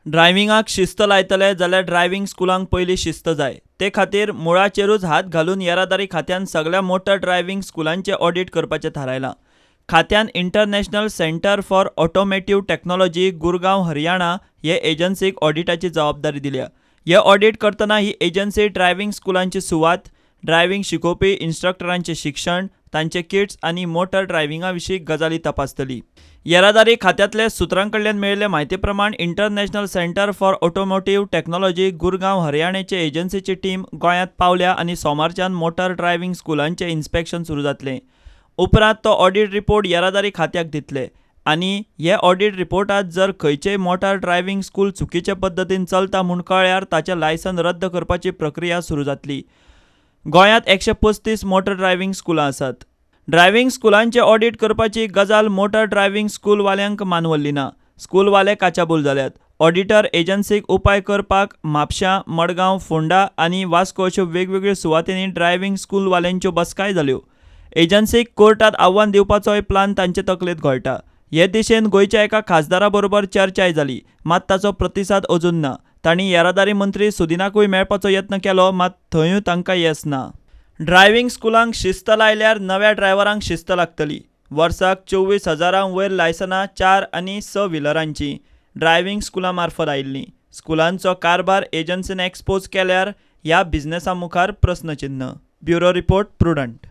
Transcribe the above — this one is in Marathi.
ड्रायव्हिंगाक शिस्त लायतले जाल्यार ड्रायव्हिंग स्कुलांक पयलीं शिस्त जाय। ते खातीर मुळाचेरूच हात घालून येरादारी खात्यान सगळ्या मोठ्या ड्रायव्हिंग स्कुलांचें ऑडिट करपाचें थारायलां। खात्यान international centre for automotive technology Gurgaon Haryana हे एजन्सीक ऑडिटाची जबाबदारी दिल्या। हे ऑडिट करतना ही एजन्सी ड्रायव्हिंग स्कुलांची सुवात, ड्रायव्हिंग शिकोवपी इन्स्ट्रक्टरांचें शिक्षण, तांचे किट्स आनी मोटर ड्रायव्हिंगा विशीं गजाली तपासतली। येरादारी खात्यांतल्या सुत्रांकडल्यान मेळिल्ले म्हायती प्रमाण international centre for automotive technology Gurgaon हरियाणाचे एजन्सीची टीम गोंयांत पावल्या आनी सोमारच्यान मोटर ड्रायव्हिंग स्कुलांचें इन्स्पेक्शन सुरू जातलें। उपरांत तो ऑडिट रिपोर्ट येरादारी खात्याक दितले आनी हे ऑडिट रिपोर्टांत जर खंयचेय मोटार ड्रायव्हिंग स्कूल चुकीचे पद्दतीन चलता म्हूण कळ्ळ्यार ताचें लायसन रद्द करपाची प्रक्रिया सुरू जातली। गोंयांत 135 मोटर ड्रायव्हिंग स्कुलां आसात। ड्रायव्हिंग स्कुलांचें ऑडिट करपाची गजाल मोटर ड्रायव्हिंग स्कूलवाल्यांक मानवल्ली ना। स्कूलवाले काचाबूल जाल्यात। ऑडिटर एजन्सीक उपाय करपाक म्हापशां, मडगांव, फोंडा आनी वास्को अश्यो वेगवेगळ्यो सुवातींनी ड्रायव्हिंग स्कूलवाल्यांच्यो बसकाय जाल्यो। एजन्सीक कोर्टांत आव्हान दिवपाचोय प्लान तांचे तकलेंत घोळटा। हे दिशेन गोंयच्या एका खासदारा बरोबर चर्चाय जाली, मात ताचो प्रतिसाद अजून ना। तांणी येरादारी मंत्री सुदिनाकूय मेळपाचो यत्न केलो, मात थंयूय तांकां येस ना। ड्रायव्हिंग स्कुलांक शिस्त लायल्यार नव्या ड्रायव्हरांक शिस्त लागतली। वर्साक 24,000 वयर लायसनां 4 आनी 6 व्हिलरांची ड्रायव्हिंग स्कुलां मार्फत आयिल्लीं। स्कुलांचो कारभार एजन्सीन एक्सपोज केल्यार ह्या बिझनेसा मुखार प्रस्नचिन्ह। Bureau report, prudent.